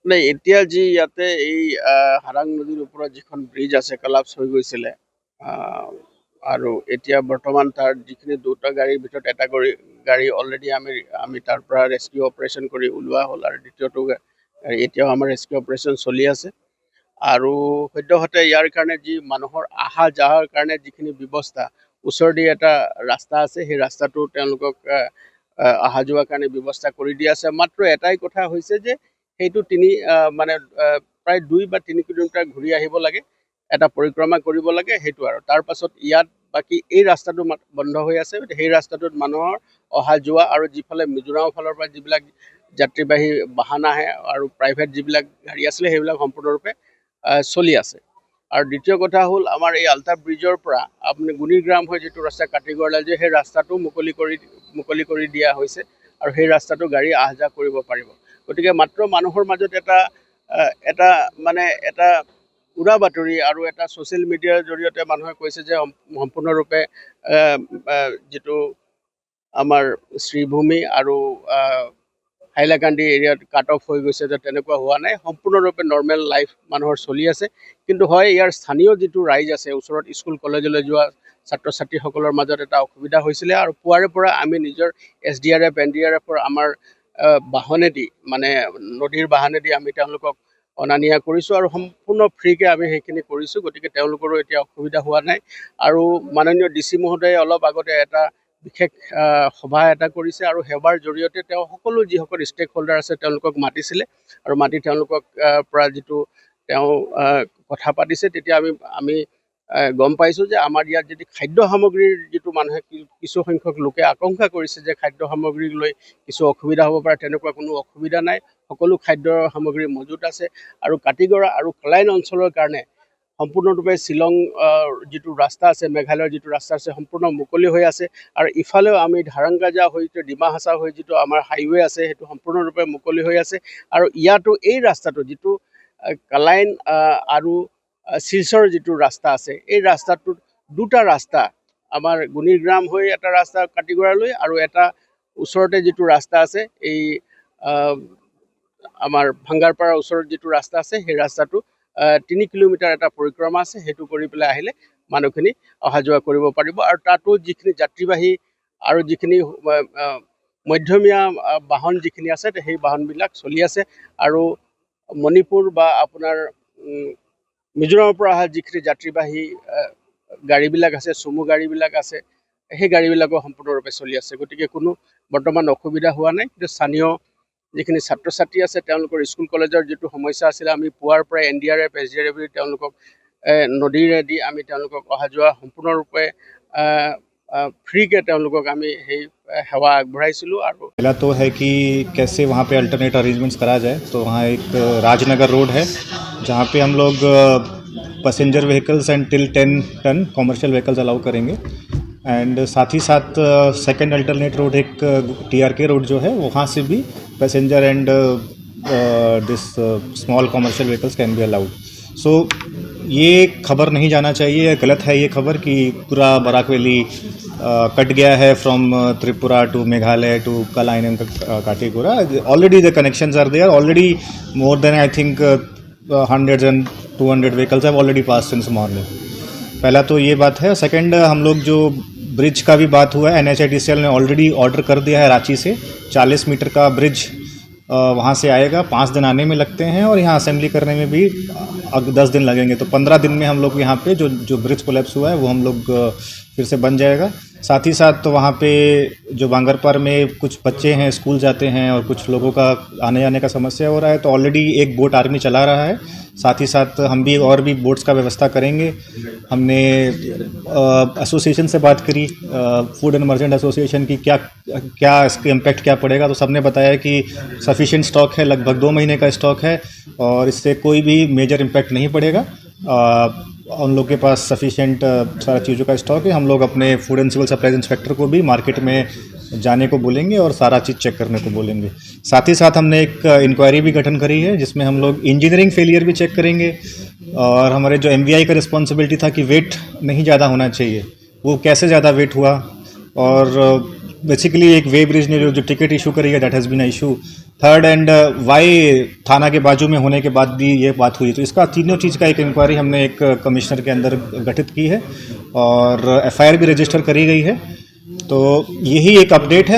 নাই এতিয়া যি ইয়াতে এই হাৰাং নদীৰ ওপৰত যিখন ব্ৰিজ আছে কলাপছ হৈ গৈছিলে আৰু এতিয়া বৰ্তমান তাৰ যিখিনি দুটা গাড়ীৰ ভিতৰত এটা গাড়ী অলৰেডি আমি তাৰ পৰা ৰেস্কিউ অপাৰেশ্যন কৰি ওলোৱা হ'ল আৰু দ্বিতীয়টো গাড়ী এতিয়াও আমাৰ ৰেস্কিউ অপাৰেশ্যন চলি আছে আৰু সদ্যহতে ইয়াৰ কাৰণে যি মানুহৰ আহা যাহাৰ কাৰণে যিখিনি ব্যৱস্থা ওচৰেদি এটা ৰাস্তা আছে সেই ৰাস্তাটো তেওঁলোকক অহা যোৱাৰ কাৰণে ব্যৱস্থা কৰি দিয়া আছে। মাত্ৰ এটাই কথা হৈছে যে সেইটো মানে প্ৰায় 2 বা 3 কিলোমিটাৰ ঘূৰি আহিব লাগে, এটা পৰিক্ৰমা কৰিব লাগে, সেইটো আৰু তাৰ পাছত ইয়াত বাকী এই ৰাস্তাটো বন্ধ হৈ আছে। সেই ৰাস্তাটোত মানুহৰ অহা যোৱা আৰু যিফালে মিজোৰামৰ ফালৰ পৰা যিবিলাক যাত্ৰীবাহী বাহন আহে আৰু প্ৰাইভেট যিবিলাক গাড়ী আছিলে সেইবিলাক সম্পূৰ্ণৰূপে চলি আছে। আৰু দ্বিতীয় কথা হ'ল আমাৰ এই আল্টা ব্ৰিজৰ পৰা আপুনি গুণীগ্ৰাম হৈ যিটো ৰাস্তা কাটিগড়লৈ যে সেই ৰাস্তাটো মুকলি কৰি দিয়া হৈছে আৰু সেই ৰাস্তাটো গাড়ী আহ যাহ কৰিব পাৰিব। গতিকে মাত্ৰ মানুহৰ মাজত এটা উৰা বাতৰি আৰু এটা ছ'চিয়েল মিডিয়াৰ জৰিয়তে মানুহে কৈছে যে সম্পূৰ্ণৰূপে যিটো আমাৰ শ্ৰীভূমি আৰু হাইলাকান্দি এৰিয়াত কাট অফ হৈ গৈছে, যে তেনেকুৱা হোৱা নাই। সম্পূৰ্ণৰূপে নৰ্মেল লাইফ মানুহৰ চলি আছে। কিন্তু হয় ইয়াৰ স্থানীয় যিটো ৰাইজ আছে, ওচৰত স্কুল কলেজলৈ যোৱা ছাত্ৰ ছাত্ৰীসকলৰ মাজত এটা অসুবিধা হৈছিলে আৰু পুৱাৰে পৰা আমি নিজৰ SDRF NDRFৰ আমাৰ বাহনেদি মানে নদীৰ বাহনেদি আমি তেওঁলোকক অনা নিয়া কৰিছোঁ আৰু সম্পূৰ্ণ ফ্ৰীকৈ আমি সেইখিনি কৰিছোঁ। গতিকে তেওঁলোকৰো এতিয়া অসুবিধা হোৱা নাই। আৰু মাননীয় DC মহোদয়ে অলপ আগতে এটা বিশেষ সভা এটা কৰিছে আৰু সেৱাৰ জৰিয়তে তেওঁ সকলো যিসকল ষ্টেক হোল্ডাৰ আছে তেওঁলোকক মাতিছিলে আৰু মাতি তেওঁলোকক পৰা যিটো তেওঁ কথা পাতিছে, তেতিয়া আমি গম পাইছোঁ যে আমাৰ ইয়াত যদি খাদ্য সামগ্ৰীৰ যিটো মানুহে কিছু সংখ্যক লোকে আশংকা কৰিছে যে খাদ্য সামগ্ৰীক লৈ কিছু অসুবিধা হ'ব পাৰে, তেনেকুৱা কোনো অসুবিধা নাই। সকলো খাদ্য সামগ্ৰী মজুত আছে আৰু কাটিগড়া আৰু কলাইন অঞ্চলৰ কাৰণে সম্পূৰ্ণৰূপে শ্বিলং যিটো ৰাস্তা আছে, মেঘালয়ৰ যিটো ৰাস্তা আছে, সম্পূৰ্ণ মুকলি হৈ আছে। আৰু ইফালেও আমি ধাৰাংগাজা হৈ ডিমা হাছাও হৈ যিটো আমাৰ হাইৱে আছে সেইটো সম্পূৰ্ণৰূপে মুকলি হৈ আছে। আৰু ইয়াতো এই ৰাস্তাটো যিটো কালাইন আৰু শিলচৰ যিটো ৰাস্তা আছে, এই ৰাস্তাটোত দুটা ৰাস্তা আমাৰ গুণীগ্ৰাম হৈ এটা ৰাস্তা কাটিগড়ালৈ আৰু এটা ওচৰতে যিটো ৰাস্তা আছে এই আমাৰ ভাঙ্গাৰপাৰাৰ ওচৰত যিটো ৰাস্তা আছে সেই ৰাস্তাটো 3 কিলোমিটাৰ এটা পৰিক্ৰমা আছে, সেইটো কৰি পেলাই আহিলে মানুহখিনি অহা যোৱা কৰিব পাৰিব। আৰু তাতো যিখিনি যাত্ৰীবাহী আৰু যিখিনি মধ্যমীয়া বাহন যিখিনি আছে সেই বাহনবিলাক চলি আছে। আৰু মণিপুৰ বা আপোনাৰ মিজোৰামৰ পৰা অহা যিখিনি যাত্ৰীবাহী গাড়ীবিলাক আছে, চুমু গাড়ীবিলাক আছে, সেই গাড়ীবিলাকো সম্পূৰ্ণৰূপে চলি আছে। গতিকে কোনো বৰ্তমান অসুবিধা হোৱা নাই। কিন্তু স্থানীয় যিখিনি ছাত্ৰ ছাত্ৰী আছে তেওঁলোকৰ স্কুল কলেজৰ যিটো সমস্যা আছিলে, আমি পুৱাৰ পৰাই NDRF SDRF তেওঁলোকক নদীৰেদি আমি তেওঁলোকক অহা যোৱা সম্পূৰ্ণৰূপে फ्री के আমি সেই সেৱা আগবঢ়াইছিলোঁ। আৰু पहला तो है कि कैसे वहाँ पे अल्टरनेट अरेंजमेंट्स करा जाए। तो वहाँ एक राजनगर रोड है जहाँ पे हम लोग passenger vehicles and till 10 ton commercial vehicles allow करेंगे। एंड साथ ही साथ सेकंड अल्टरनेट रोड एक TRK रोड जो है वहाँ से भी passenger and this small commercial vehicles can be allowed. So ये खबर नहीं जाना चाहिए, गलत है ये खबर कि पूरा बराक वैली कट गया है from Tripura to Meghalaya to Kalain and Katigora. Already the connections are there, already more than I think 100 and 200 vehicles have already pass since morning. पहला तो ये बात है। सेकंड, हम लोग जो ब्रिज का भी बात हुआ है, NHIDCL ने ऑलरेडी ऑर्डर कर दिया है रांची से 40 मीटर का ब्रिज वहाँ से आएगा। 5 दिन आने में लगते हैं और यहाँ असेंबली करने में भी 10 दिन लगेंगे। तो 15 दिन में हम लोग यहाँ पे जो ब्रिज कोलैप्स हुआ है वो हम लोग फिर से बन जाएगा। साथ ही साथ तो वहाँ पे जो बांगरपार में कुछ बच्चे हैं स्कूल जाते हैं और कुछ लोगों का आने जाने का समस्या हो रहा है, तो ऑलरेडी एक बोट आर्मी चला रहा है। साथ ही साथ हम भी और भी बोट्स का व्यवस्था करेंगे। हमने एसोसिएशन से बात करी, फूड एंड मर्चेंट एसोसिएशन की, क्या इसके इम्पैक्ट क्या पड़ेगा, तो सबने बताया कि सफिशिएंट स्टॉक है, लगभग 2 महीने का स्टॉक है और इससे कोई भी मेजर इम्पैक्ट नहीं पड़ेगा। उन लोग के पास सफिशिएंट सारा चीज़ों का स्टॉक है। हम लोग अपने food and civil supplies inspector को भी मार्केट में जाने को बोलेंगे और सारा चीज़ चेक करने को बोलेंगे। साथ ही साथ हमने एक इंक्वायरी भी गठन करी है जिसमें हम लोग इंजीनियरिंग फेलियर भी चेक करेंगे और हमारे जो MVI का रिस्पॉन्सिबिलिटी था कि वेट नहीं ज़्यादा होना चाहिए, वो कैसे ज़्यादा वेट हुआ, और बेसिकली एक वे ब्रिज ने जो टिकट इशू करी है that has been issue. Third and वाई थाना के बाजू में होने के बाद भी ये बात हुई, तो इसका तीनों चीज़ का एक इंक्वायरी हमने एक कमिश्नर के अंदर गठित की है और FIR भी रजिस्टर करी गई है। तो यही एक अपडेट है।